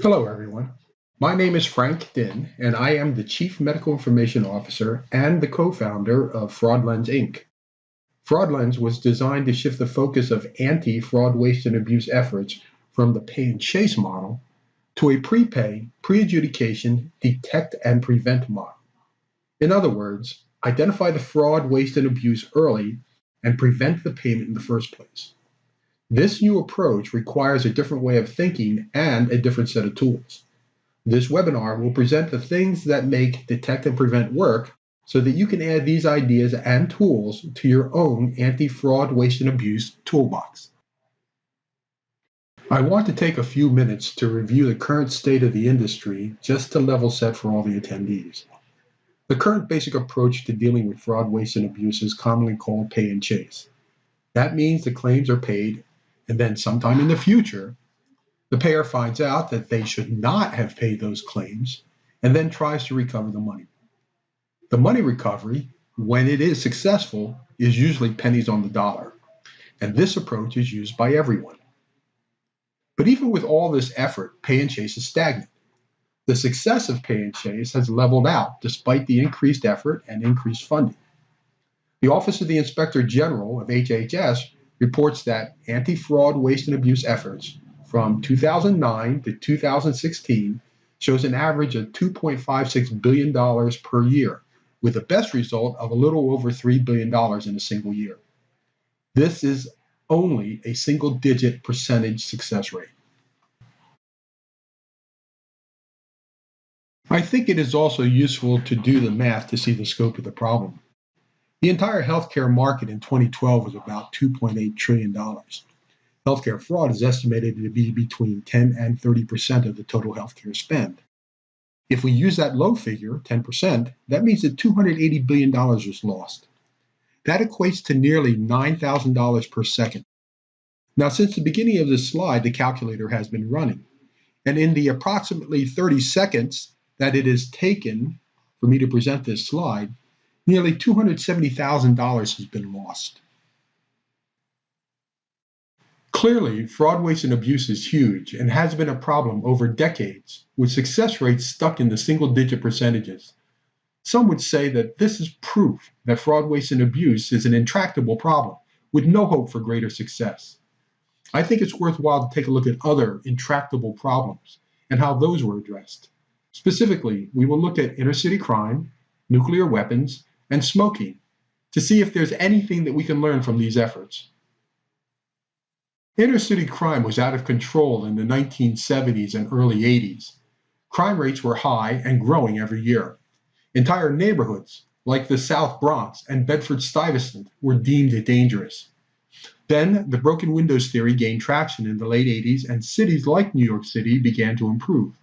Hello, everyone. My name is Frank Din, and I am the Chief Medical Information Officer and the co-founder of FraudLens Inc. FraudLens was designed to shift the focus of anti-fraud, waste, and abuse efforts from the pay and chase model to a prepay, pre-adjudication, detect, and prevent model. In other words, identify the fraud, waste, and abuse early and prevent the payment in the first place. This new approach requires a different way of thinking and a different set of tools. This webinar will present the things that make detect and prevent work so that you can add these ideas and tools to your own anti-fraud, waste, and abuse toolbox. I want to take a few minutes to review the current state of the industry just to level set for all the attendees. The current basic approach to dealing with fraud, waste, and abuse is commonly called pay and chase. That means the claims are paid, and then sometime in the future, the payer finds out that they should not have paid those claims and then tries to recover the money. The money recovery, when it is successful, is usually pennies on the dollar, and this approach is used by everyone. But even with all this effort, pay and chase is stagnant. The success of pay and chase has leveled out despite the increased effort and increased funding. The Office of the Inspector General of HHS reports that anti-fraud, waste, and abuse efforts from 2009 to 2016 shows an average of $2.56 billion per year, with the best result of a little over $3 billion in a single year. This is only a single-digit percentage success rate. I think it is also useful to do the math to see the scope of the problem. The entire healthcare market in 2012 was about $2.8 trillion. Healthcare fraud is estimated to be between 10 and 30% of the total healthcare spend. If we use that low figure, 10%, that means that $280 billion was lost. That equates to nearly $9,000 per second. Now, since the beginning of this slide, the calculator has been running. And in the approximately 30 seconds that it has taken for me to present this slide, nearly $270,000 has been lost. Clearly, fraud, waste, and abuse is huge and has been a problem over decades, with success rates stuck in the single-digit percentages. Some would say that this is proof that fraud, waste, and abuse is an intractable problem, with no hope for greater success. I think it's worthwhile to take a look at other intractable problems and how those were addressed. Specifically, we will look at inner-city crime, nuclear weapons, and smoking to see if there's anything that we can learn from these efforts. Inner-city crime was out of control in the 1970s and early 80s. Crime rates were high and growing every year. Entire neighborhoods, like the South Bronx and Bedford-Stuyvesant, were deemed dangerous. Then, the broken windows theory gained traction in the late 80s, and cities like New York City began to improve.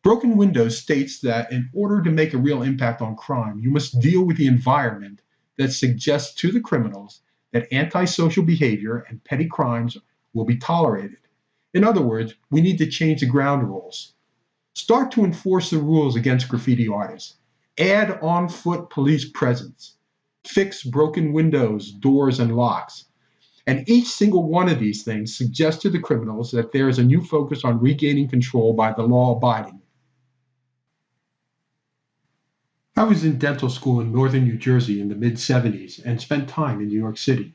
Broken windows states that in order to make a real impact on crime, you must deal with the environment that suggests to the criminals that antisocial behavior and petty crimes will be tolerated. In other words, we need to change the ground rules. Start to enforce the rules against graffiti artists. Add on-foot police presence. Fix broken windows, doors, and locks. And each single one of these things suggests to the criminals that there is a new focus on regaining control by the law-abiding. I was in dental school in northern New Jersey in the mid-70s and spent time in New York City.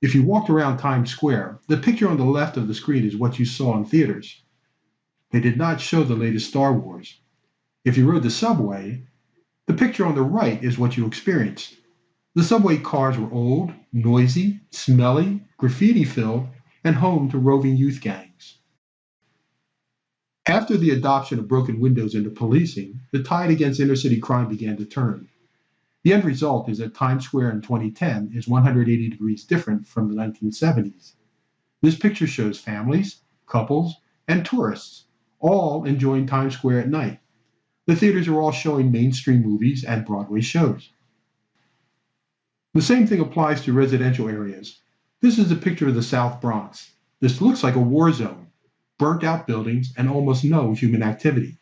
If you walked around Times Square, the picture on the left of the screen is what you saw in theaters. They did not show the latest Star Wars. If you rode the subway, the picture on the right is what you experienced. The subway cars were old, noisy, smelly, graffiti-filled, and home to roving youth gangs. After the adoption of broken windows into policing, the tide against inner-city crime began to turn. The end result is that Times Square in 2010 is 180 degrees different from the 1970s. This picture shows families, couples, and tourists all enjoying Times Square at night. The theaters are all showing mainstream movies and Broadway shows. The same thing applies to residential areas. This is a picture of the South Bronx. This looks like a war zone. Burnt-out buildings, and almost no human activity.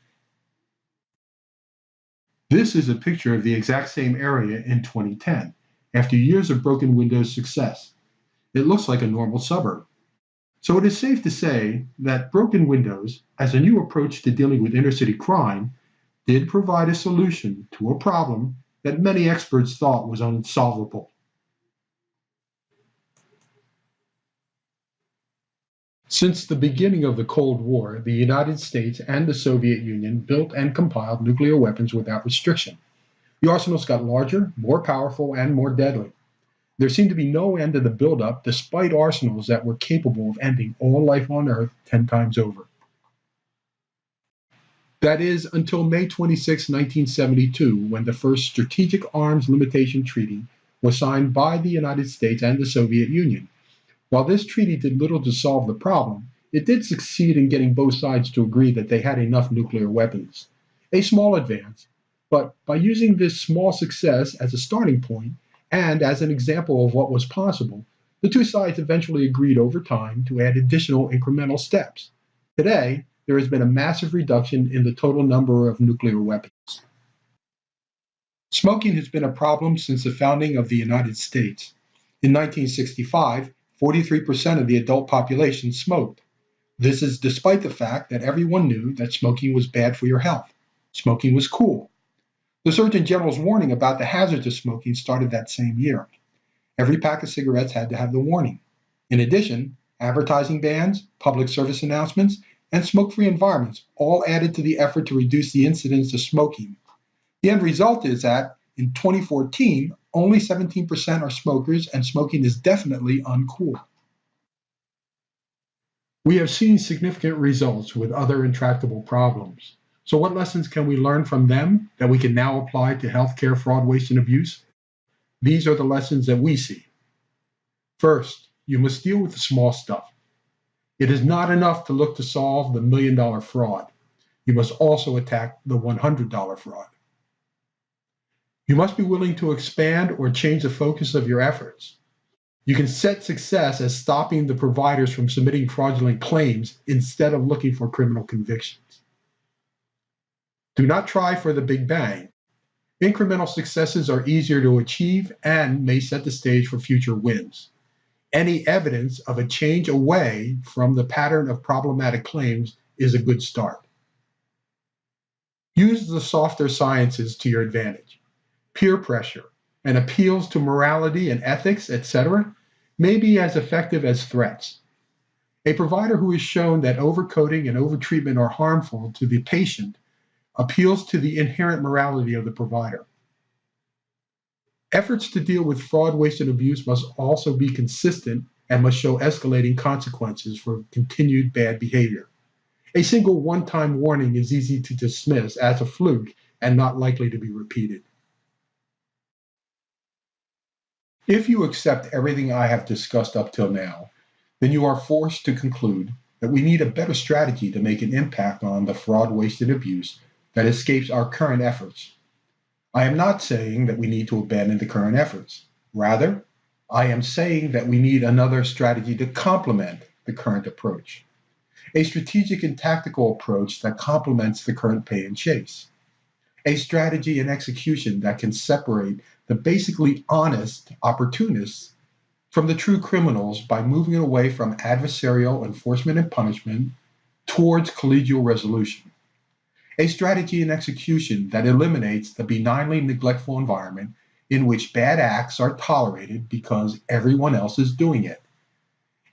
This is a picture of the exact same area in 2010, after years of broken windows success. It looks like a normal suburb. So it is safe to say that broken windows, as a new approach to dealing with inner city crime, did provide a solution to a problem that many experts thought was unsolvable. Since the beginning of the Cold War, the United States and the Soviet Union built and compiled nuclear weapons without restriction. The arsenals got larger, more powerful, and more deadly. There seemed to be no end to the buildup, despite arsenals that were capable of ending all life on Earth 10 times over. That is, until May 26, 1972, when the first Strategic Arms Limitation Treaty was signed by the United States and the Soviet Union. While this treaty did little to solve the problem, it did succeed in getting both sides to agree that they had enough nuclear weapons. A small advance, but by using this small success as a starting point and as an example of what was possible, the two sides eventually agreed over time to add additional incremental steps. Today, there has been a massive reduction in the total number of nuclear weapons. Smoking has been a problem since the founding of the United States. In 1965, 43% of the adult population smoked. This is despite the fact that everyone knew that smoking was bad for your health. Smoking was cool. The Surgeon General's warning about the hazards of smoking started that same year. Every pack of cigarettes had to have the warning. In addition, advertising bans, public service announcements, and smoke-free environments all added to the effort to reduce the incidence of smoking. The end result is that, in 2014, only 17% are smokers, and smoking is definitely uncool. We have seen significant results with other intractable problems. So what lessons can we learn from them that we can now apply to healthcare fraud, waste, and abuse? These are the lessons that we see. First, you must deal with the small stuff. It is not enough to look to solve the $1 million fraud. You must also attack the $100 fraud. You must be willing to expand or change the focus of your efforts. You can set success as stopping the providers from submitting fraudulent claims instead of looking for criminal convictions. Do not try for the big bang. Incremental successes are easier to achieve and may set the stage for future wins. Any evidence of a change away from the pattern of problematic claims is a good start. Use the softer sciences to your advantage. Peer pressure and appeals to morality and ethics, etc., may be as effective as threats. A provider who has shown that overcoding and overtreatment are harmful to the patient appeals to the inherent morality of the provider. Efforts to deal with fraud, waste, and abuse must also be consistent and must show escalating consequences for continued bad behavior. A single one-time warning is easy to dismiss as a fluke and not likely to be repeated. If you accept everything I have discussed up till now, then you are forced to conclude that we need a better strategy to make an impact on the fraud, waste, and abuse that escapes our current efforts. I am not saying that we need to abandon the current efforts. Rather, I am saying that we need another strategy to complement the current approach. A strategic and tactical approach that complements the current pay and chase. A strategy and execution that can separate the basically honest opportunists from the true criminals by moving away from adversarial enforcement and punishment towards collegial resolution. A strategy and execution that eliminates the benignly neglectful environment in which bad acts are tolerated because everyone else is doing it.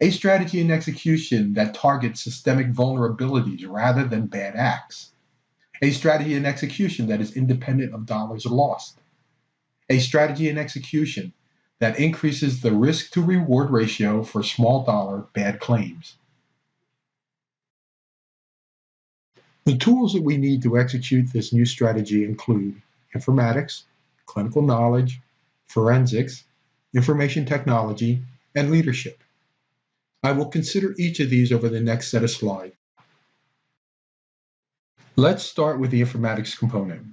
A strategy and execution that targets systemic vulnerabilities rather than bad acts. A strategy and execution that is independent of dollars lost. A strategy and execution that increases the risk to reward ratio for small dollar bad claims. The tools that we need to execute this new strategy include informatics, clinical knowledge, forensics, information technology, and leadership. I will consider each of these over the next set of slides. Let's start with the informatics component.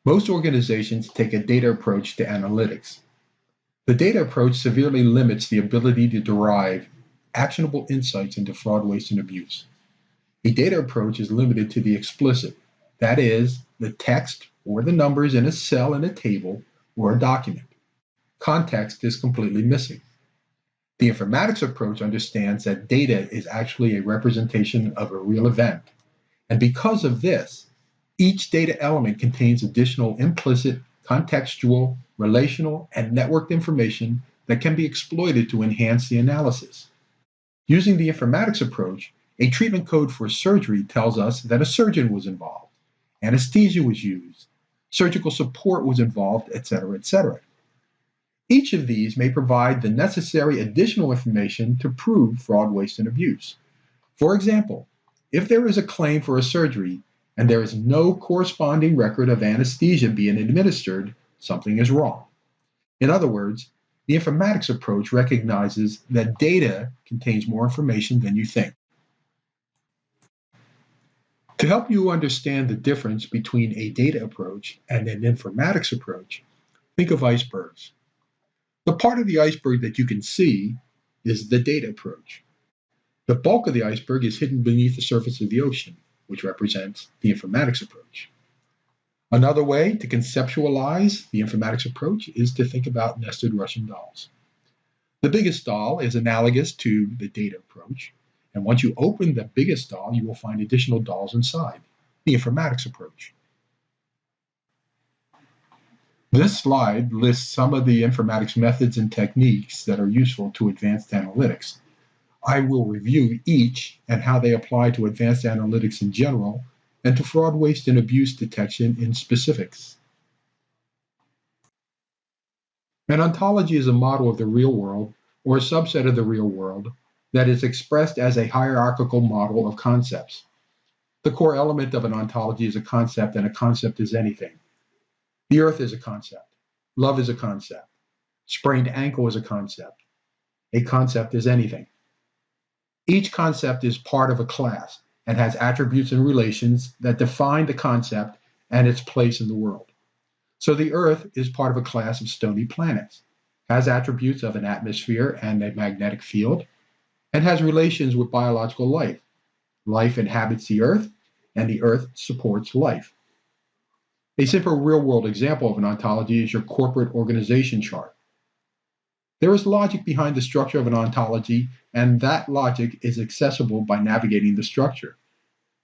Most organizations take a data approach to analytics. The data approach severely limits the ability to derive actionable insights into fraud, waste, and abuse. A data approach is limited to the explicit, that is, the text or the numbers in a cell in a table or a document. Context is completely missing. The informatics approach understands that data is actually a representation of a real event, and because of this, each data element contains additional implicit, contextual, relational, and networked information that can be exploited to enhance the analysis. Using the informatics approach, a treatment code for surgery tells us that a surgeon was involved, anesthesia was used, surgical support was involved, etc., etc. Each of these may provide the necessary additional information to prove fraud, waste, and abuse. For example, if there is a claim for a surgery and there is no corresponding record of anesthesia being administered, something is wrong. In other words, the informatics approach recognizes that data contains more information than you think. To help you understand the difference between a data approach and an informatics approach, think of icebergs. The part of the iceberg that you can see is the data approach. The bulk of the iceberg is hidden beneath the surface of the ocean, which represents the informatics approach. Another way to conceptualize the informatics approach is to think about nested Russian dolls. The biggest doll is analogous to the data approach, and once you open the biggest doll, you will find additional dolls inside, the informatics approach. This slide lists some of the informatics methods and techniques that are useful to advanced analytics. I will review each and how they apply to advanced analytics in general and to fraud, waste, and abuse detection in specifics. An ontology is a model of the real world or a subset of the real world that is expressed as a hierarchical model of concepts. The core element of an ontology is a concept, and a concept is anything. The earth is a concept. Love is a concept. Sprained ankle is a concept. A concept is anything. Each concept is part of a class and has attributes and relations that define the concept and its place in the world. So the Earth is part of a class of stony planets, has attributes of an atmosphere and a magnetic field, and has relations with biological life. Life inhabits the Earth, and the Earth supports life. A simple real-world example of an ontology is your corporate organization chart. There is logic behind the structure of an ontology, and that logic is accessible by navigating the structure.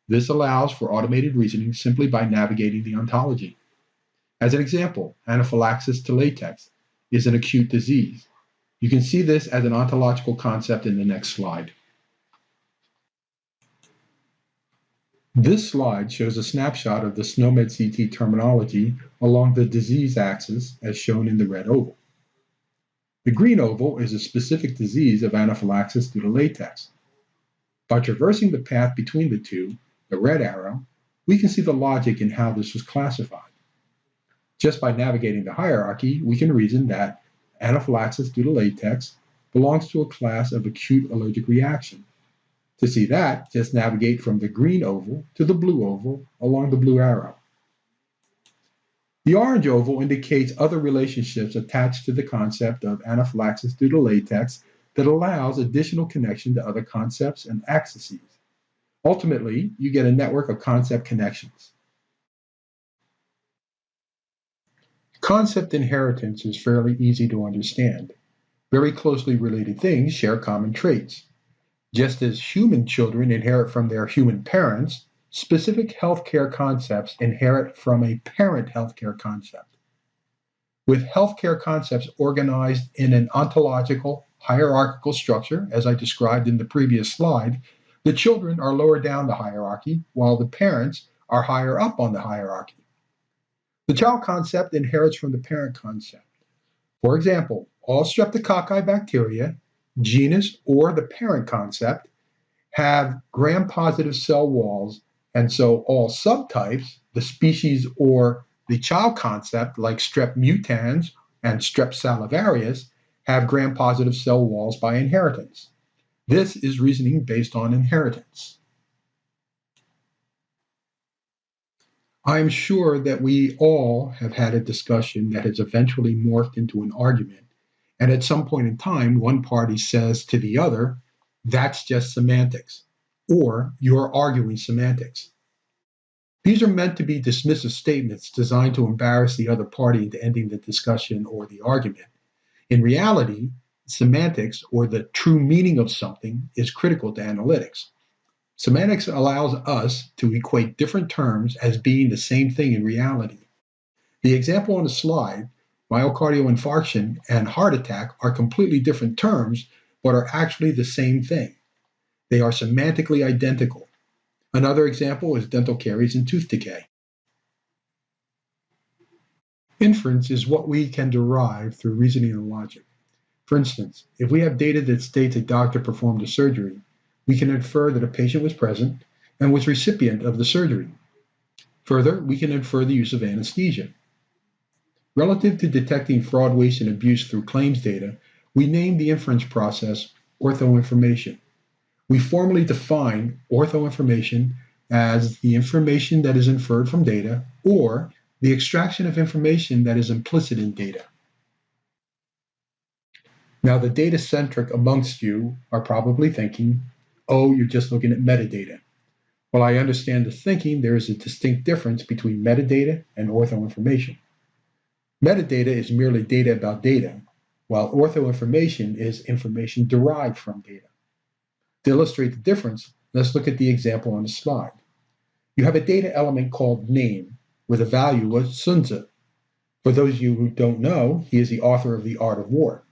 This allows for automated reasoning simply by navigating the ontology. As an example, anaphylaxis to latex is an acute disease. You can see this as an ontological concept in the next slide. This slide shows a snapshot of the SNOMED CT terminology along the disease axis as shown in the red oval. The green oval is a specific disease of anaphylaxis due to latex. By traversing the path between the two, the red arrow, we can see the logic in how this was classified. Just by navigating the hierarchy, we can reason that anaphylaxis due to latex belongs to a class of acute allergic reaction. To see that, just navigate from the green oval to the blue oval along the blue arrow. The orange oval indicates other relationships attached to the concept of anaphylaxis due to latex that allows additional connection to other concepts and axes. Ultimately, you get a network of concept connections. Concept inheritance is fairly easy to understand. Very closely related things share common traits. Just as human children inherit from their human parents, specific healthcare concepts inherit from a parent healthcare concept. With healthcare concepts organized in an ontological, hierarchical structure, as I described in the previous slide, the children are lower down the hierarchy, while the parents are higher up on the hierarchy. The child concept inherits from the parent concept. For example, all streptococci bacteria, genus or the parent concept, have gram-positive cell walls, and so all subtypes, the species or the child concept, like strep mutans and strep salivarius, have gram-positive cell walls by inheritance. This is reasoning based on inheritance. I'm sure that we all have had a discussion that has eventually morphed into an argument, and at some point in time, one party says to the other, "That's just semantics," or "You're arguing semantics." These are meant to be dismissive statements designed to embarrass the other party into ending the discussion or the argument. In reality, Semantics, or the true meaning of something, is critical to analytics. Semantics allows us to equate different terms as being the same thing in reality. The example on the slide, myocardial infarction and heart attack, are completely different terms, but are actually the same thing. They are semantically identical. Another example is dental caries and tooth decay. Inference is what we can derive through reasoning and logic. For instance, if we have data that states a doctor performed a surgery, we can infer that a patient was present and was recipient of the surgery. Further, we can infer the use of anesthesia. Relative to detecting fraud, waste, and abuse through claims data, we name the inference process orthoinformation. We formally define orthoinformation as the information that is inferred from data or the extraction of information that is implicit in data. Now, the data-centric amongst you are probably thinking, oh, you're just looking at metadata. While I understand the thinking, there is a distinct difference between metadata and orthoinformation. Metadata is merely data about data, while orthoinformation is information derived from data. To illustrate the difference, let's look at the example on the slide. You have a data element called name with a value of Sun Tzu. For those of you who don't know, he is the author of The Art of War.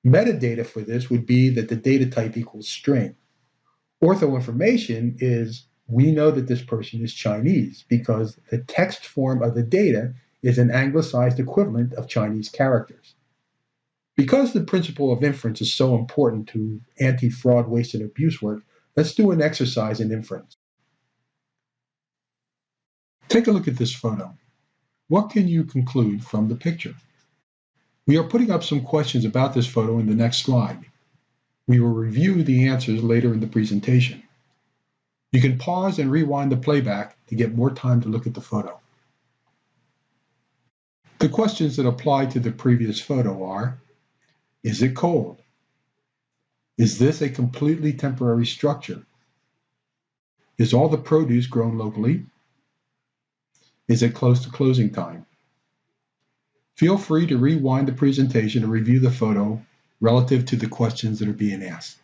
Metadata for this would be that the data type equals string. Orthoinformation is we know that this person is Chinese because the text form of the data is an anglicized equivalent of Chinese characters. Because the principle of inference is so important to anti-fraud, waste, and abuse work, let's do an exercise in inference. Take a look at this photo. What can you conclude from the picture? We are putting up some questions about this photo in the next slide. We will review the answers later in the presentation. You can pause and rewind the playback to get more time to look at the photo. The questions that apply to the previous photo are, is it cold? Is this a completely temporary structure? Is all the produce grown locally? Is it close to closing time? Feel free to rewind the presentation to review the photo relative to the questions that are being asked.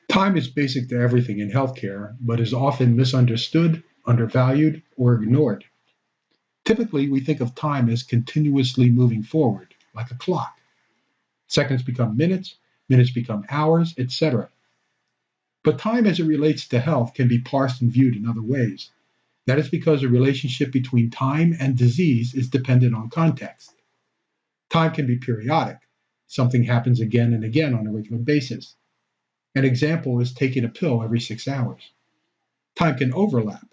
Time is basic to everything in healthcare, but is often misunderstood, undervalued, or ignored. Typically, we think of time as continuously moving forward, like a clock. Seconds become minutes, minutes become hours, etc. But time as it relates to health can be parsed and viewed in other ways. That is because the relationship between time and disease is dependent on context. Time can be periodic. Something happens again and again on a regular basis. An example is taking a pill every 6 hours. Time can overlap.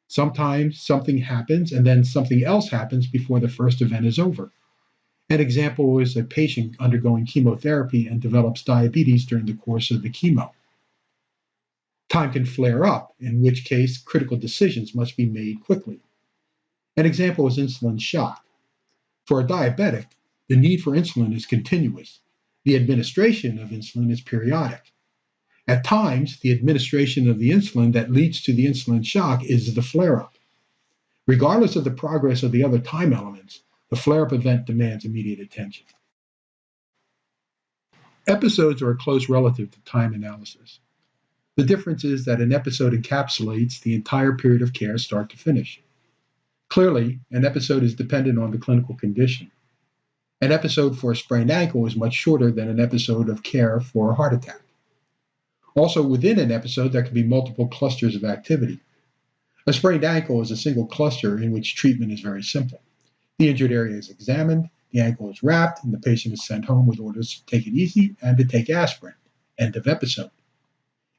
Sometimes something happens and then something else happens before the first event is over. An example is a patient undergoing chemotherapy and develops diabetes during the course of the chemo. Time can flare up, in which case critical decisions must be made quickly. An example is insulin shock. For a diabetic, the need for insulin is continuous. The administration of insulin is periodic. At times, the administration of the insulin that leads to the insulin shock is the flare-up. Regardless of the progress of the other time elements, the flare-up event demands immediate attention. Episodes are a close relative to time analysis. The difference is that an episode encapsulates the entire period of care start to finish. Clearly, an episode is dependent on the clinical condition. An episode for a sprained ankle is much shorter than an episode of care for a heart attack. Also, within an episode, there can be multiple clusters of activity. A sprained ankle is a single cluster in which treatment is very simple. The injured area is examined, the ankle is wrapped, and the patient is sent home with orders to take it easy and to take aspirin. End of episode.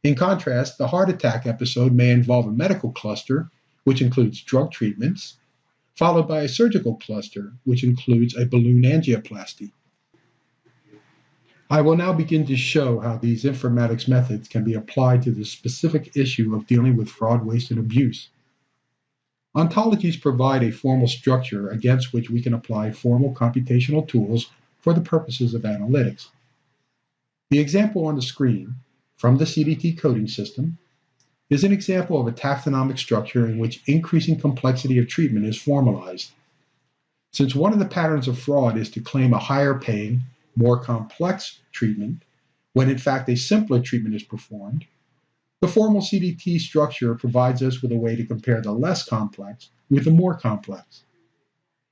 In contrast, the heart attack episode may involve a medical cluster, which includes drug treatments, followed by a surgical cluster, which includes a balloon angioplasty. I will now begin to show how these informatics methods can be applied to the specific issue of dealing with fraud, waste, and abuse. Ontologies provide a formal structure against which we can apply formal computational tools for the purposes of analytics. The example on the screen from the CDT coding system is an example of a taxonomic structure in which increasing complexity of treatment is formalized. Since one of the patterns of fraud is to claim a higher paying, more complex treatment, when in fact a simpler treatment is performed, the formal CDT structure provides us with a way to compare the less complex with the more complex.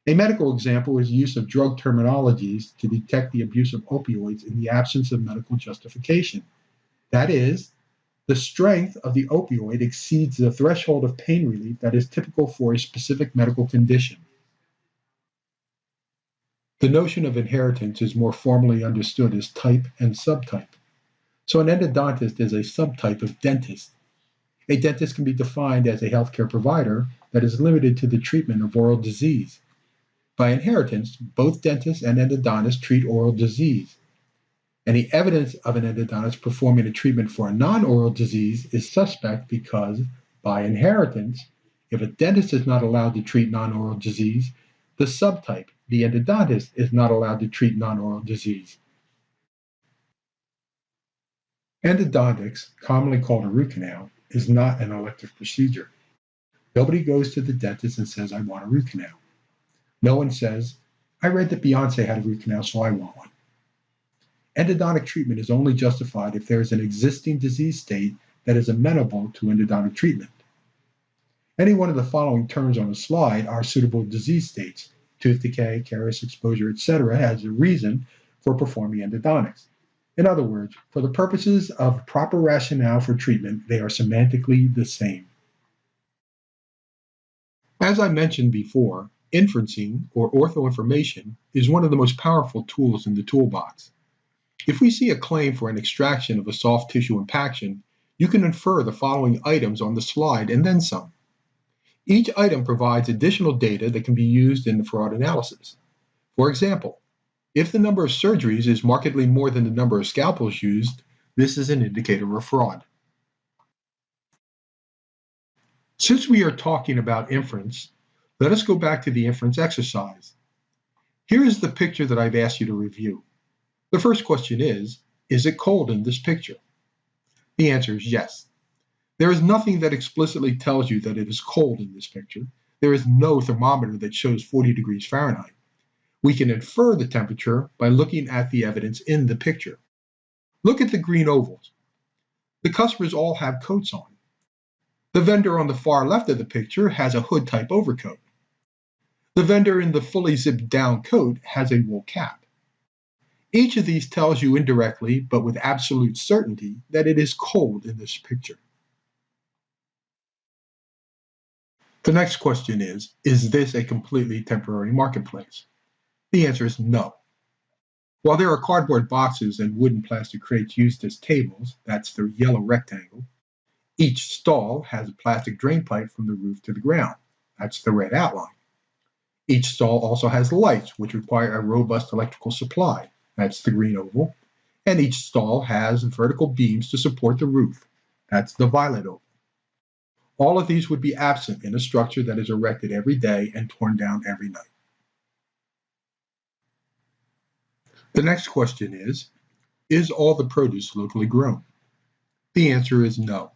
A medical example is use of drug terminologies to detect the abuse of opioids in the absence of medical justification. That is, the strength of the opioid exceeds the threshold of pain relief that is typical for a specific medical condition. The notion of inheritance is more formally understood as type and subtype. So an endodontist is a subtype of dentist. A dentist can be defined as a healthcare provider that is limited to the treatment of oral disease. By inheritance, both dentists and endodontists treat oral disease. Any evidence of an endodontist performing a treatment for a non-oral disease is suspect because, by inheritance, if a dentist is not allowed to treat non-oral disease, the subtype, the endodontist, is not allowed to treat non-oral disease. Endodontics, commonly called a root canal, is not an elective procedure. Nobody goes to the dentist and says, I want a root canal. No one says, I read that Beyonce had a root canal, so I want one. Endodontic treatment is only justified if there is an existing disease state that is amenable to endodontic treatment. Any one of the following terms on the slide are suitable disease states: tooth decay, caries exposure, etc., as a reason for performing endodontics. In other words, for the purposes of proper rationale for treatment, they are semantically the same. As I mentioned before, inferencing, or orthoinformation, is one of the most powerful tools in the toolbox. If we see a claim for an extraction of a soft tissue impaction, you can infer the following items on the slide and then some. Each item provides additional data that can be used in the fraud analysis. For example, if the number of surgeries is markedly more than the number of scalpels used, this is an indicator of fraud. Since we are talking about inference, let us go back to the inference exercise. Here is the picture that I've asked you to review. The first question is it cold in this picture? The answer is yes. There is nothing that explicitly tells you that it is cold in this picture. There is no thermometer that shows 40 degrees Fahrenheit. We can infer the temperature by looking at the evidence in the picture. Look at the green ovals. The customers all have coats on. The vendor on the far left of the picture has a hood-type overcoat. The vendor in the fully zipped down coat has a wool cap. Each of these tells you indirectly, but with absolute certainty, that it is cold in this picture. The next question is this a completely temporary marketplace? The answer is no. While there are cardboard boxes and wooden plastic crates used as tables, that's the yellow rectangle, each stall has a plastic drain pipe from the roof to the ground, that's the red outline. Each stall also has lights, which require a robust electrical supply, that's the green oval, and each stall has vertical beams to support the roof, that's the violet oval. All of these would be absent in a structure that is erected every day and torn down every night. The next question is all the produce locally grown? The answer is no.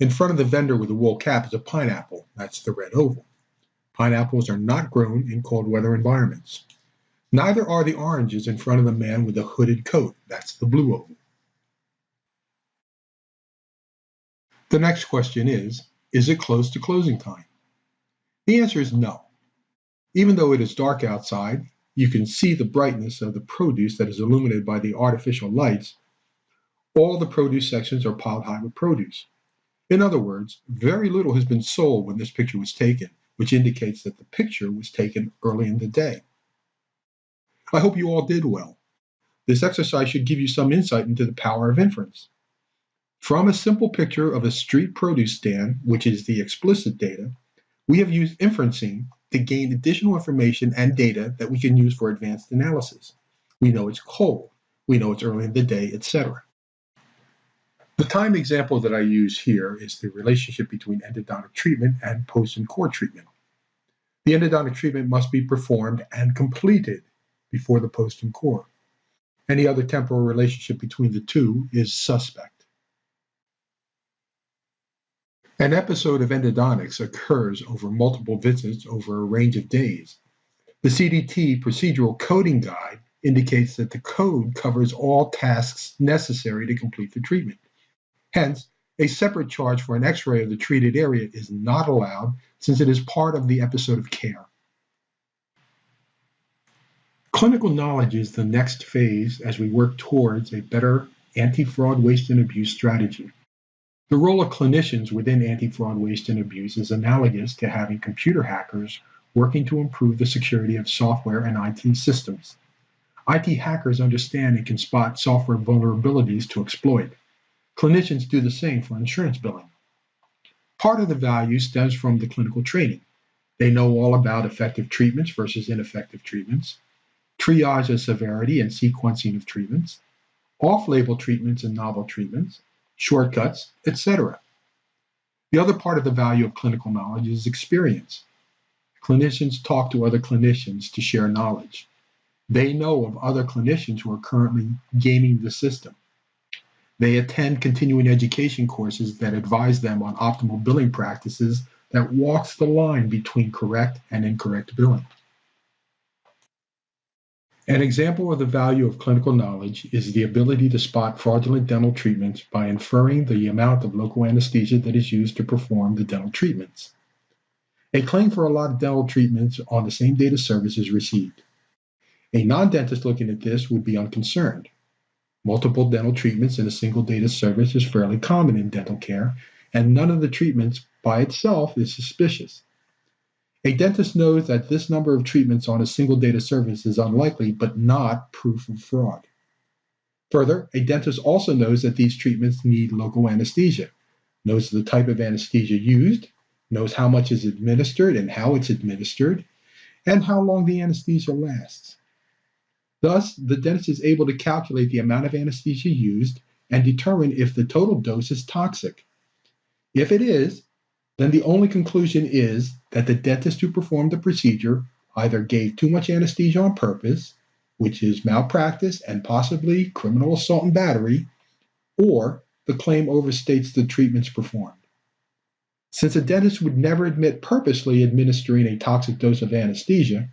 In front of the vendor with the wool cap is a pineapple, that's the red oval. Pineapples are not grown in cold weather environments. Neither are the oranges in front of the man with the hooded coat, that's the blue oval. The next question is it close to closing time? The answer is no. Even though it is dark outside, you can see the brightness of the produce that is illuminated by the artificial lights. All the produce sections are piled high with produce. In other words, very little has been sold when this picture was taken, which indicates that the picture was taken early in the day. I hope you all did well. This exercise should give you some insight into the power of inference. From a simple picture of a street produce stand, which is the explicit data, we have used inferencing to gain additional information and data that we can use for advanced analysis. We know it's cold, we know it's early in the day, etc. The time example that I use here is the relationship between endodontic treatment and post and core treatment. The endodontic treatment must be performed and completed before the post and core. Any other temporal relationship between the two is suspect. An episode of endodontics occurs over multiple visits over a range of days. The CDT procedural coding guide indicates that the code covers all tasks necessary to complete the treatment. Hence, a separate charge for an X-ray of the treated area is not allowed since it is part of the episode of care. Clinical knowledge is the next phase as we work towards a better anti-fraud, waste, and abuse strategy. The role of clinicians within anti-fraud, waste, and abuse is analogous to having computer hackers working to improve the security of software and IT systems. IT hackers understand and can spot software vulnerabilities to exploit. Clinicians do the same for insurance billing. Part of the value stems from the clinical training. They know all about effective treatments versus ineffective treatments, triage of severity and sequencing of treatments, off-label treatments and novel treatments, shortcuts, etc. The other part of the value of clinical knowledge is experience. Clinicians talk to other clinicians to share knowledge. They know of other clinicians who are currently gaming the system. They attend continuing education courses that advise them on optimal billing practices that walks the line between correct and incorrect billing. An example of the value of clinical knowledge is the ability to spot fraudulent dental treatments by inferring the amount of local anesthesia that is used to perform the dental treatments. A claim for a lot of dental treatments on the same date of service is received. A non-dentist looking at this would be unconcerned. Multiple dental treatments in a single date of service is fairly common in dental care, and none of the treatments by itself is suspicious. A dentist knows that this number of treatments on a single date of service is unlikely, but not proof of fraud. Further, a dentist also knows that these treatments need local anesthesia, knows the type of anesthesia used, knows how much is administered and how it's administered, and how long the anesthesia lasts. Thus, the dentist is able to calculate the amount of anesthesia used and determine if the total dose is toxic. If it is, then the only conclusion is that the dentist who performed the procedure either gave too much anesthesia on purpose, which is malpractice and possibly criminal assault and battery, or the claim overstates the treatments performed. Since a dentist would never admit purposely administering a toxic dose of anesthesia,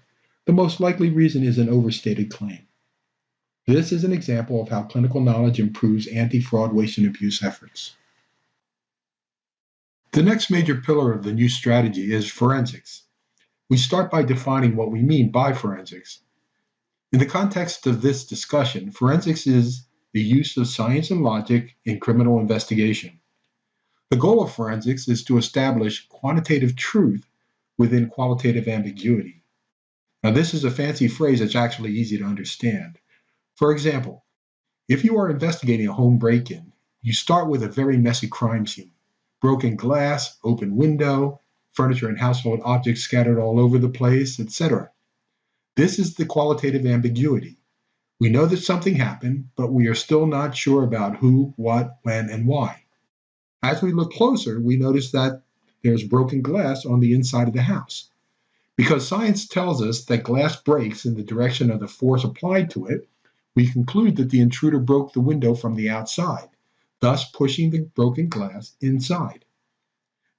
the most likely reason is an overstated claim. This is an example of how clinical knowledge improves anti-fraud, waste, and abuse efforts. The next major pillar of the new strategy is forensics. We start by defining what we mean by forensics. In the context of this discussion, forensics is the use of science and logic in criminal investigation. The goal of forensics is to establish quantitative truth within qualitative ambiguity. Now, this is a fancy phrase that's actually easy to understand. For example, if you are investigating a home break-in, you start with a very messy crime scene. Broken glass, open window, furniture and household objects scattered all over the place, etc. This is the qualitative ambiguity. We know that something happened, but we are still not sure about who, what, when, and why. As we look closer, we notice that there's broken glass on the inside of the house. Because science tells us that glass breaks in the direction of the force applied to it, we conclude that the intruder broke the window from the outside, thus pushing the broken glass inside.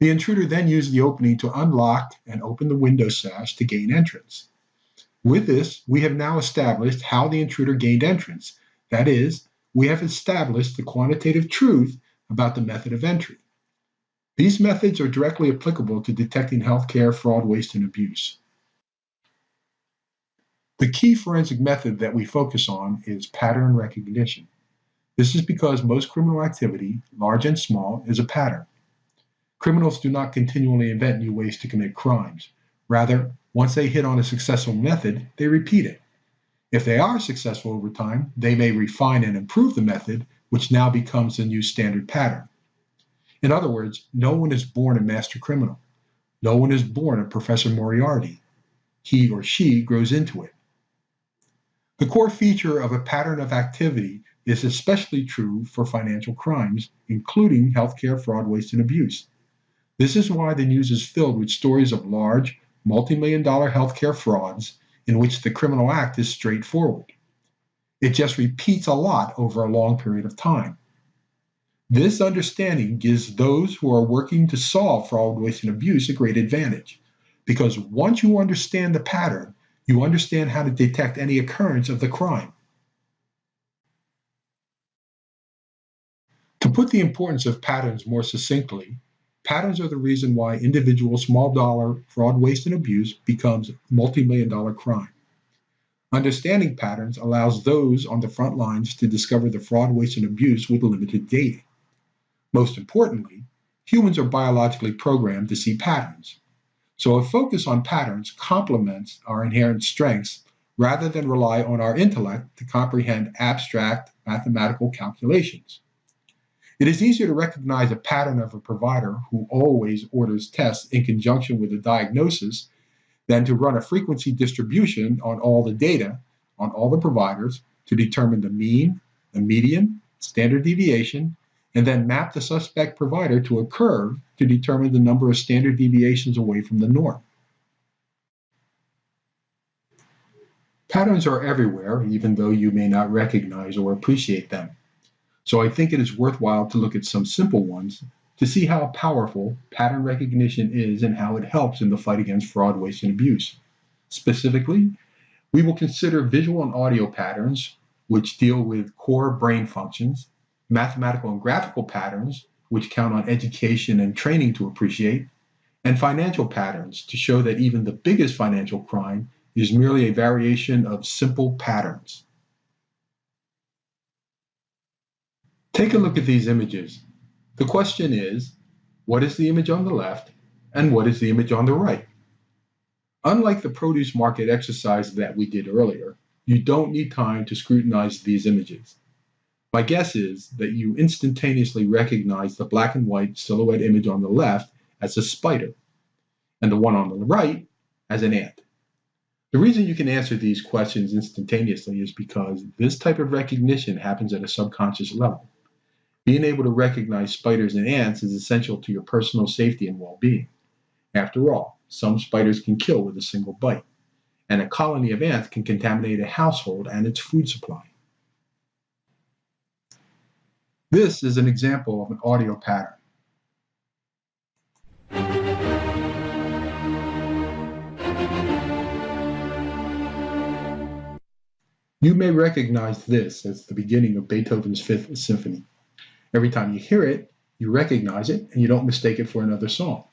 The intruder then used the opening to unlock and open the window sash to gain entrance. With this, we have now established how the intruder gained entrance. That is, we have established the quantitative truth about the method of entry. These methods are directly applicable to detecting healthcare fraud, waste, and abuse. The key forensic method that we focus on is pattern recognition. This is because most criminal activity, large and small, is a pattern. Criminals do not continually invent new ways to commit crimes. Rather, once they hit on a successful method, they repeat it. If they are successful over time, they may refine and improve the method, which now becomes the new standard pattern. In other words, no one is born a master criminal. No one is born a Professor Moriarty. He or she grows into it. The core feature of a pattern of activity is especially true for financial crimes, including healthcare fraud, waste, and abuse. This is why the news is filled with stories of large, multi-million-dollar healthcare frauds in which the criminal act is straightforward. It just repeats a lot over a long period of time. This understanding gives those who are working to solve fraud, waste, and abuse a great advantage, because once you understand the pattern, You understand how to detect any occurrence of the crime. To put the importance of patterns more succinctly, patterns are the reason why individual small dollar fraud, waste, and abuse becomes multi-million-dollar crime. Understanding patterns allows those on the front lines to discover the fraud, waste, and abuse with limited data. Most importantly, humans are biologically programmed to see patterns. So a focus on patterns complements our inherent strengths rather than rely on our intellect to comprehend abstract mathematical calculations. It is easier to recognize a pattern of a provider who always orders tests in conjunction with a diagnosis than to run a frequency distribution on all the data on all the providers to determine the mean, the median, standard deviation, and then map the suspect provider to a curve to determine the number of standard deviations away from the norm. Patterns are everywhere, even though you may not recognize or appreciate them. So I think it is worthwhile to look at some simple ones to see how powerful pattern recognition is and how it helps in the fight against fraud, waste, and abuse. Specifically, we will consider visual and audio patterns, which deal with core brain functions, mathematical and graphical patterns, which count on education and training to appreciate, and financial patterns to show that even the biggest financial crime is merely a variation of simple patterns. Take a look at these images. The question is, what is the image on the left and what is the image on the right? Unlike the produce market exercise that we did earlier, you don't need time to scrutinize these images. My guess is that you instantaneously recognize the black and white silhouette image on the left as a spider and the one on the right as an ant. The reason you can answer these questions instantaneously is because this type of recognition happens at a subconscious level. Being able to recognize spiders and ants is essential to your personal safety and well-being. After all, some spiders can kill with a single bite, and a colony of ants can contaminate a household and its food supply. This is an example of an audio pattern. You may recognize this as the beginning of Beethoven's Fifth Symphony. Every time you hear it, you recognize it and you don't mistake it for another song.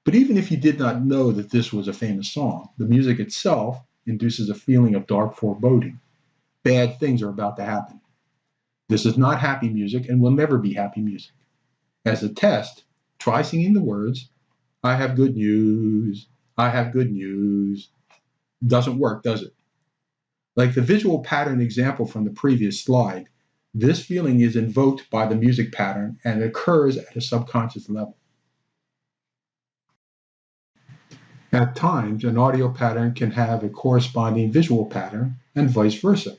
But even if you did not know that this was a famous song, the music itself induces a feeling of dark foreboding. Bad things are about to happen. This is not happy music and will never be happy music. As a test, try singing the words, "I have good news, I have good news." Doesn't work, does it? Like the visual pattern example from the previous slide, this feeling is invoked by the music pattern and it occurs at a subconscious level. At times, an audio pattern can have a corresponding visual pattern and vice versa.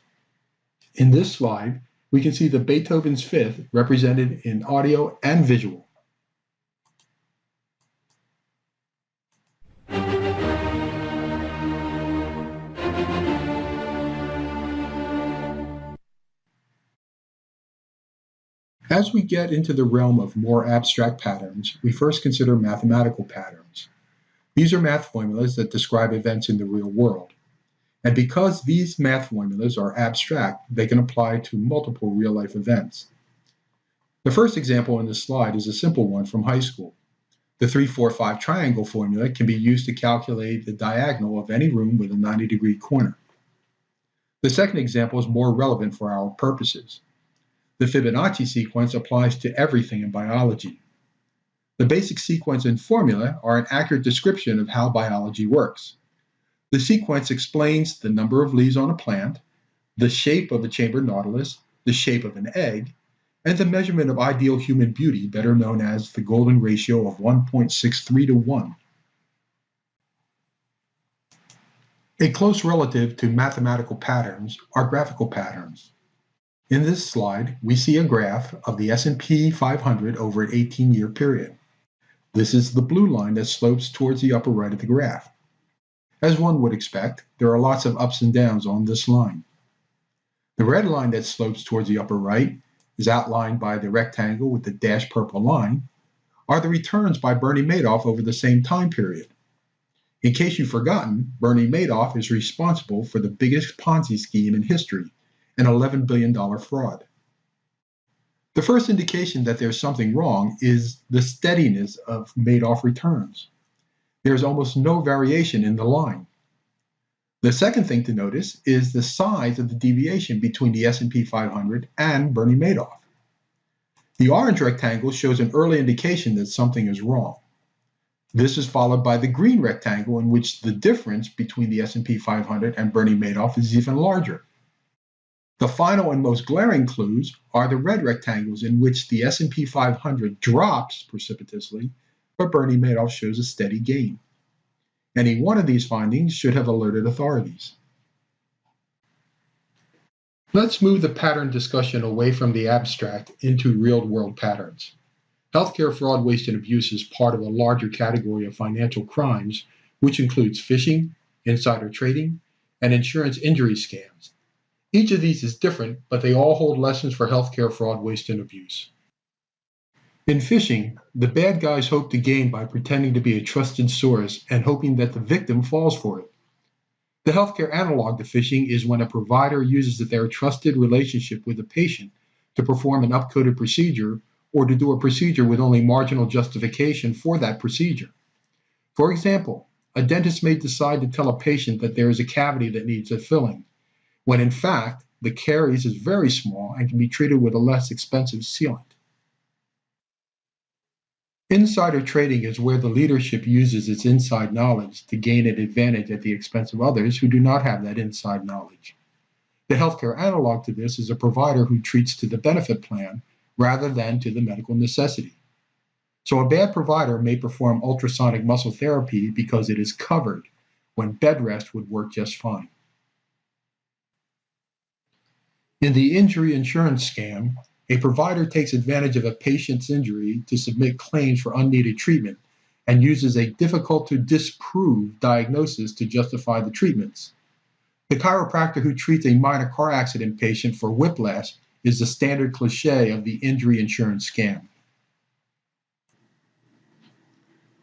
In this slide, we can see the Beethoven's Fifth represented in audio and visual. As we get into the realm of more abstract patterns, we first consider mathematical patterns. These are math formulas that describe events in the real world. And because these math formulas are abstract, they can apply to multiple real-life events. The first example in this slide is a simple one from high school. The 3-4-5 triangle formula can be used to calculate the diagonal of any room with a 90-degree corner. The second example is more relevant for our purposes. The Fibonacci sequence applies to everything in biology. The basic sequence and formula are an accurate description of how biology works. The sequence explains the number of leaves on a plant, the shape of a chambered nautilus, the shape of an egg, and the measurement of ideal human beauty, better known as the golden ratio of 1.63 to 1. A close relative to mathematical patterns are graphical patterns. In this slide, we see a graph of the S&P 500 over an 18-year period. This is the blue line that slopes towards the upper right of the graph. As one would expect, there are lots of ups and downs on this line. The red line that slopes towards the upper right is outlined by the rectangle with the dashed purple line, are the returns by Bernie Madoff over the same time period. In case you've forgotten, Bernie Madoff is responsible for the biggest Ponzi scheme in history, an $11 billion fraud. The first indication that there's something wrong is the steadiness of Madoff returns. There's almost no variation in the line. The second thing to notice is the size of the deviation between the S&P 500 and Bernie Madoff. The orange rectangle shows an early indication that something is wrong. This is followed by the green rectangle, in which the difference between the S&P 500 and Bernie Madoff is even larger. The final and most glaring clues are the red rectangles, in which the S&P 500 drops precipitously, but Bernie Madoff shows a steady gain. Any one of these findings should have alerted authorities. Let's move the pattern discussion away from the abstract into real-world patterns. Healthcare fraud, waste, and abuse is part of a larger category of financial crimes, which includes phishing, insider trading, and insurance injury scams. Each of these is different, but they all hold lessons for healthcare fraud, waste, and abuse. In phishing, the bad guys hope to gain by pretending to be a trusted source and hoping that the victim falls for it. The healthcare analog to phishing is when a provider uses their trusted relationship with a patient to perform an upcoded procedure or to do a procedure with only marginal justification for that procedure. For example, a dentist may decide to tell a patient that there is a cavity that needs a filling, when in fact the caries is very small and can be treated with a less expensive sealant. Insider trading is where the leadership uses its inside knowledge to gain an advantage at the expense of others who do not have that inside knowledge. The healthcare analog to this is a provider who treats to the benefit plan rather than to the medical necessity. So a bad provider may perform ultrasonic muscle therapy because it is covered, when bed rest would work just fine. In the injury insurance scam, a provider takes advantage of a patient's injury to submit claims for unneeded treatment and uses a difficult-to-disprove diagnosis to justify the treatments. The chiropractor who treats a minor car accident patient for whiplash is the standard cliché of the injury insurance scam.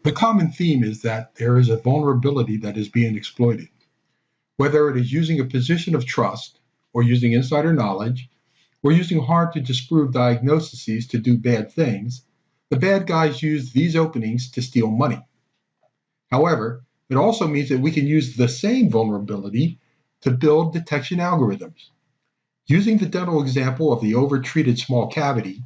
The common theme is that there is a vulnerability that is being exploited. Whether it is using a position of trust, or using insider knowledge, or using hard-to-disprove diagnoses to do bad things, the bad guys use these openings to steal money. However, it also means that we can use the same vulnerability to build detection algorithms. Using the dental example of the overtreated small cavity,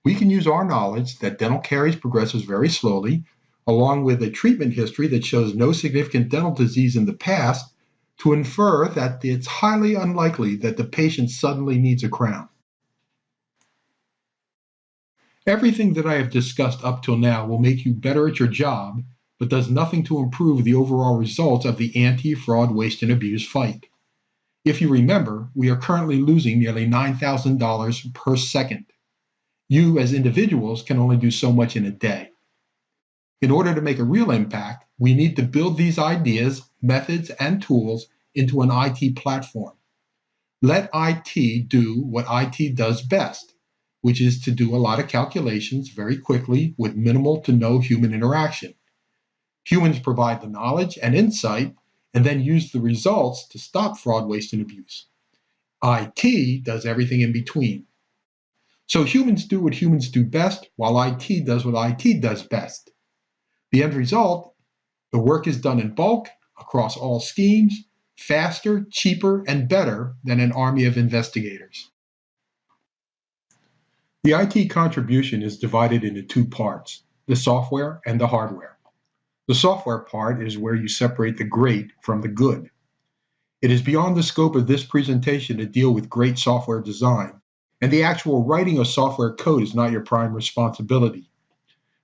we can use our knowledge that dental caries progresses very slowly, along with a treatment history that shows no significant dental disease in the past, to infer that it's highly unlikely that the patient suddenly needs a crown. Everything that I have discussed up till now will make you better at your job, but does nothing to improve the overall results of the anti-fraud, waste, and abuse fight. If you remember, we are currently losing nearly $9,000 per second. You, as individuals, can only do so much in a day. In order to make a real impact, we need to build these ideas, methods, and tools into an IT platform. Let IT do what IT does best, which is to do a lot of calculations very quickly with minimal to no human interaction. Humans provide the knowledge and insight and then use the results to stop fraud, waste, and abuse. IT does everything in between. So humans do what humans do best, while IT does what IT does best. The end result, the work is done in bulk, across all schemes, faster, cheaper, and better than an army of investigators. The IT contribution is divided into two parts, the software and the hardware. The software part is where you separate the great from the good. It is beyond the scope of this presentation to deal with great software design, and the actual writing of software code is not your prime responsibility.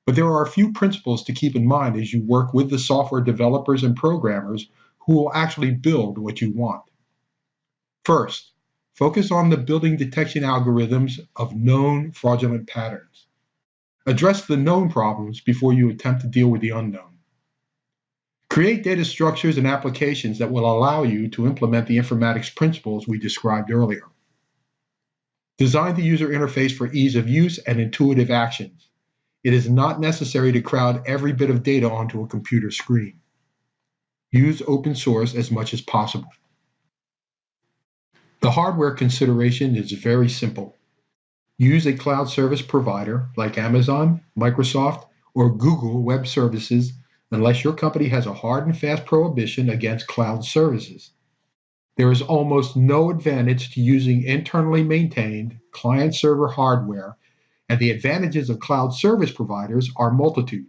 But there are a few principles to keep in mind as you work with the software developers and programmers who will actually build what you want. First, focus on the building detection algorithms of known fraudulent patterns. Address the known problems before you attempt to deal with the unknown. Create data structures and applications that will allow you to implement the informatics principles we described earlier. Design the user interface for ease of use and intuitive actions. It is not necessary to crowd every bit of data onto a computer screen. Use open source as much as possible. The hardware consideration is very simple. Use a cloud service provider like Amazon, Microsoft, or Google Web Services unless your company has a hard and fast prohibition against cloud services. There is almost no advantage to using internally maintained client-server hardware, and the advantages of cloud service providers are multitude.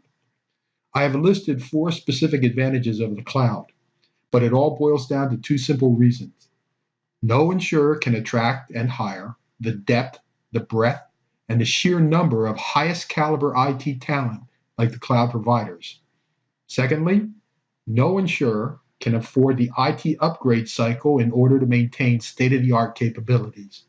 I have listed 4 specific advantages of the cloud, but it all boils down to 2 simple reasons. No insurer can attract and hire the depth, the breadth, and the sheer number of highest caliber IT talent like the cloud providers. Secondly, no insurer can afford the IT upgrade cycle in order to maintain state-of-the-art capabilities.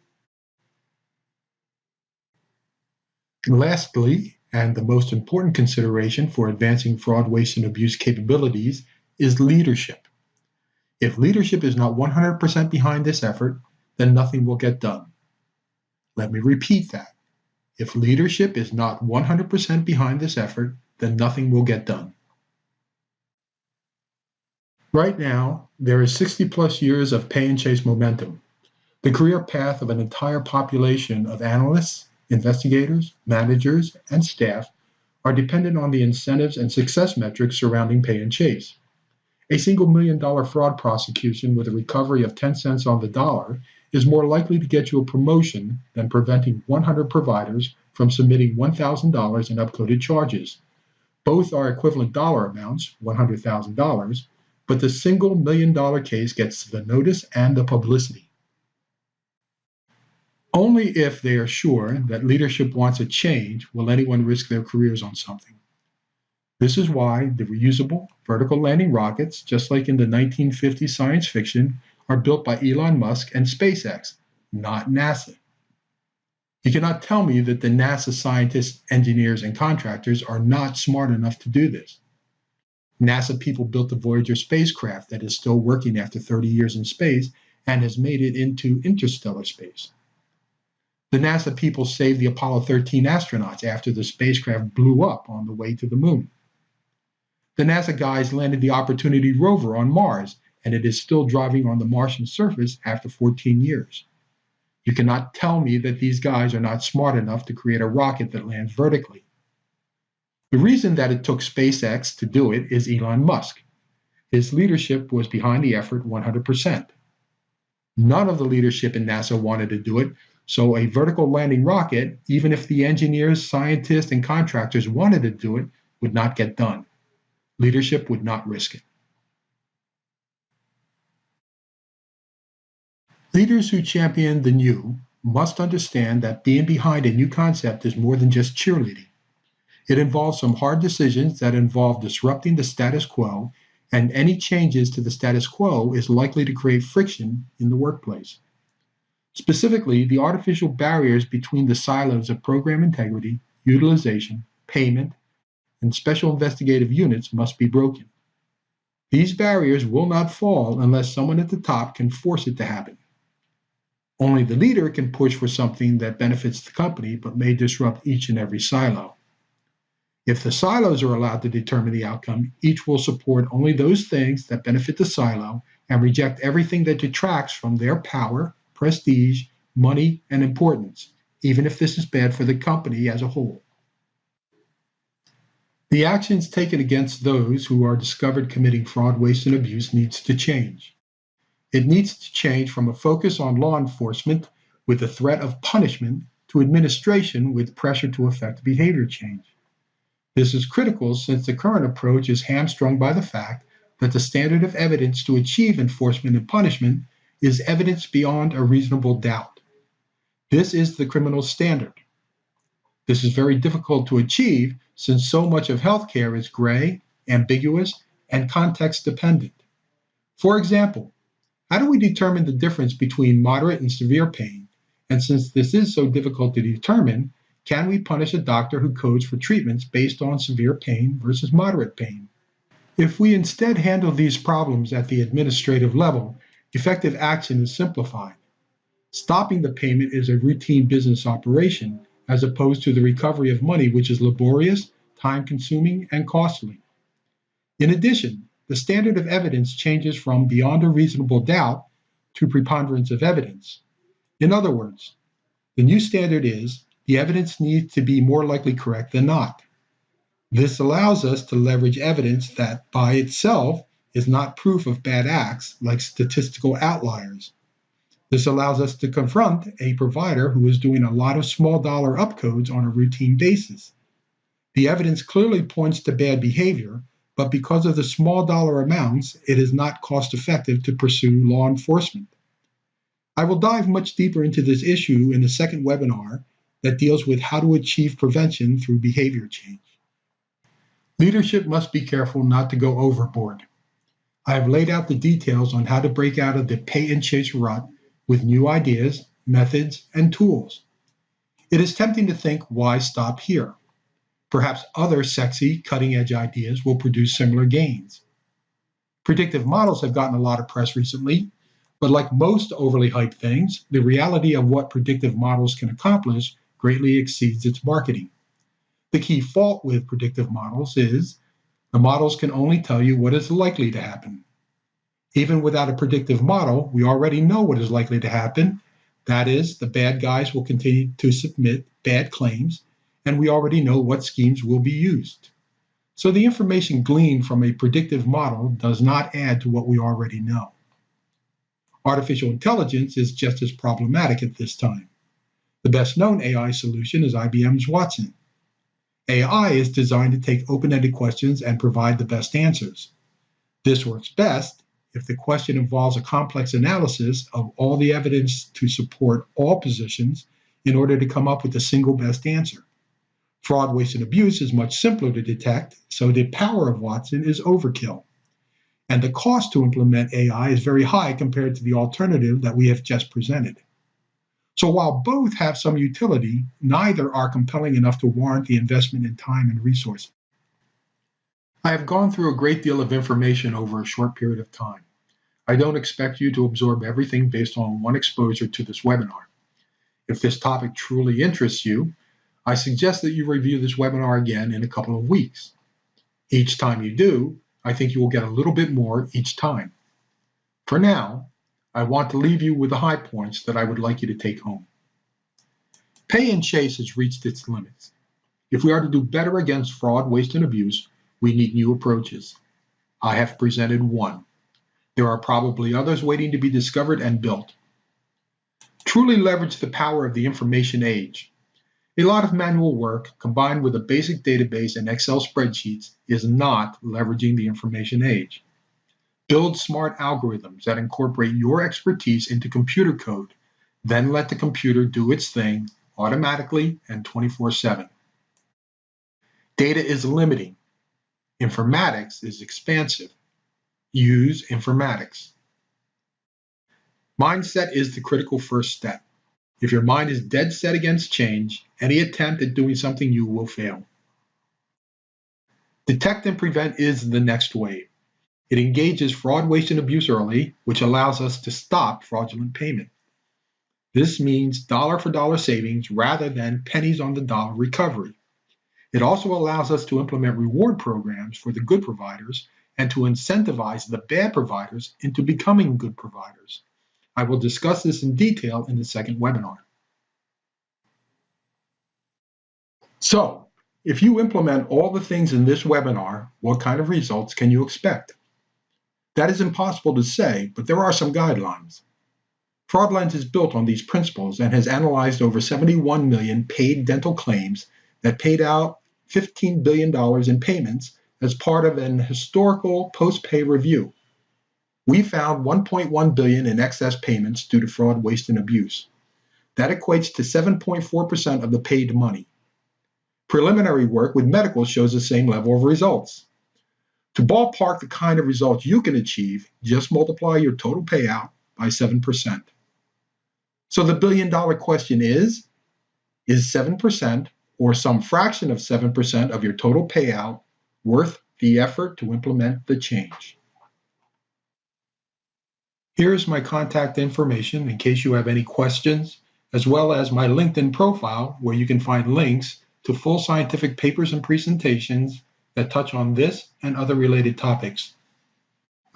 Lastly, and the most important consideration for advancing fraud, waste, and abuse capabilities is leadership. If leadership is not 100% behind this effort, then nothing will get done. Let me repeat that. If leadership is not 100% behind this effort, then nothing will get done. Right now, there is 60 plus years of pay and chase momentum. The career path of an entire population of analysts, investigators, managers, and staff are dependent on the incentives and success metrics surrounding pay and chase. A single $1 million fraud prosecution with a recovery of 10 cents on the dollar is more likely to get you a promotion than preventing 100 providers from submitting $1,000 in upcoded charges. Both are equivalent dollar amounts, $100,000, but the single $1 million case gets the notice and the publicity. Only if they are sure that leadership wants a change will anyone risk their careers on something. This is why the reusable vertical landing rockets, just like in the 1950s science fiction, are built by Elon Musk and SpaceX, not NASA. You cannot tell me that the NASA scientists, engineers, and contractors are not smart enough to do this. NASA people built the Voyager spacecraft that is still working after 30 years in space and has made it into interstellar space. The NASA people saved the Apollo 13 astronauts after the spacecraft blew up on the way to the moon. The NASA guys landed the Opportunity rover on Mars, and it is still driving on the Martian surface after 14 years. You cannot tell me that these guys are not smart enough to create a rocket that lands vertically. The reason that it took SpaceX to do it is Elon Musk. His leadership was behind the effort 100%. None of the leadership in NASA wanted to do it, so a vertical landing rocket, even if the engineers, scientists, and contractors wanted to do it, would not get done. Leadership would not risk it. Leaders who champion the new must understand that being behind a new concept is more than just cheerleading. It involves some hard decisions that involve disrupting the status quo, and any changes to the status quo is likely to create friction in the workplace. Specifically, the artificial barriers between the silos of program integrity, utilization, payment, and special investigative units must be broken. These barriers will not fall unless someone at the top can force it to happen. Only the leader can push for something that benefits the company but may disrupt each and every silo. If the silos are allowed to determine the outcome, each will support only those things that benefit the silo and reject everything that detracts from their power, prestige, money, and importance, even if this is bad for the company as a whole. The actions taken against those who are discovered committing fraud, waste, and abuse needs to change. It needs to change from a focus on law enforcement with the threat of punishment to administration with pressure to effect behavior change. This is critical since the current approach is hamstrung by the fact that the standard of evidence to achieve enforcement and punishment is evidence beyond a reasonable doubt. This is the criminal standard. This is very difficult to achieve since so much of healthcare is gray, ambiguous, and context dependent. For example, how do we determine the difference between moderate and severe pain? And since this is so difficult to determine, can we punish a doctor who codes for treatments based on severe pain versus moderate pain? If we instead handle these problems at the administrative level, effective action is simplified. Stopping the payment is a routine business operation, as opposed to the recovery of money, which is laborious, time-consuming, and costly. In addition, the standard of evidence changes from beyond a reasonable doubt to preponderance of evidence. In other words, the new standard is the evidence needs to be more likely correct than not. This allows us to leverage evidence that by itself is not proof of bad acts like statistical outliers. This allows us to confront a provider who is doing a lot of small dollar upcodes on a routine basis. The evidence clearly points to bad behavior, but because of the small dollar amounts, it is not cost effective to pursue law enforcement. I will dive much deeper into this issue in the second webinar that deals with how to achieve prevention through behavior change. Leadership must be careful not to go overboard. I have laid out the details on how to break out of the pay and chase rut with new ideas, methods, and tools. It is tempting to think, why stop here? Perhaps other sexy, cutting-edge ideas will produce similar gains. Predictive models have gotten a lot of press recently, but like most overly hyped things, the reality of what predictive models can accomplish greatly exceeds its marketing. The key fault with predictive models is the models can only tell you what is likely to happen. Even without a predictive model, we already know what is likely to happen. That is, the bad guys will continue to submit bad claims, and we already know what schemes will be used. So the information gleaned from a predictive model does not add to what we already know. Artificial intelligence is just as problematic at this time. The best known AI solution is IBM's Watson. AI is designed to take open-ended questions and provide the best answers. This works best if the question involves a complex analysis of all the evidence to support all positions in order to come up with the single best answer. Fraud, waste, and abuse is much simpler to detect, so the power of Watson is overkill. And the cost to implement AI is very high compared to the alternative that we have just presented. So while both have some utility, neither are compelling enough to warrant the investment in time and resources. I have gone through a great deal of information over a short period of time. I don't expect you to absorb everything based on one exposure to this webinar. If this topic truly interests you, I suggest that you review this webinar again in a couple of weeks. Each time you do, I think you will get a little bit more each time. For now, I want to leave you with the high points that I would like you to take home. Pay and chase has reached its limits. If we are to do better against fraud, waste, and abuse, we need new approaches. I have presented one. There are probably others waiting to be discovered and built. Truly leverage the power of the information age. A lot of manual work combined with a basic database and Excel spreadsheets is not leveraging the information age. Build smart algorithms that incorporate your expertise into computer code, then let the computer do its thing automatically and 24/7. Data is limiting. Informatics is expansive. Use informatics. Mindset is the critical first step. If your mind is dead set against change, any attempt at doing something new will fail. Detect and prevent is the next wave. It engages fraud, waste, and abuse early, which allows us to stop fraudulent payment. This means dollar-for-dollar savings rather than pennies on the dollar recovery. It also allows us to implement reward programs for the good providers and to incentivize the bad providers into becoming good providers. I will discuss this in detail in the second webinar. So, if you implement all the things in this webinar, what kind of results can you expect? That is impossible to say, but there are some guidelines. Fraudlens is built on these principles and has analyzed over 71 million paid dental claims that paid out $15 billion in payments as part of an historical post-pay review. We found $1.1 billion in excess payments due to fraud, waste, and abuse. That equates to 7.4% of the paid money. Preliminary work with medical shows the same level of results. To ballpark the kind of results you can achieve, just multiply your total payout by 7%. So the billion-dollar question is 7% or some fraction of 7% of your total payout worth the effort to implement the change? Here is my contact information in case you have any questions, as well as my LinkedIn profile where you can find links to full scientific papers and presentations that touch on this and other related topics.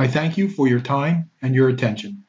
I thank you for your time and your attention.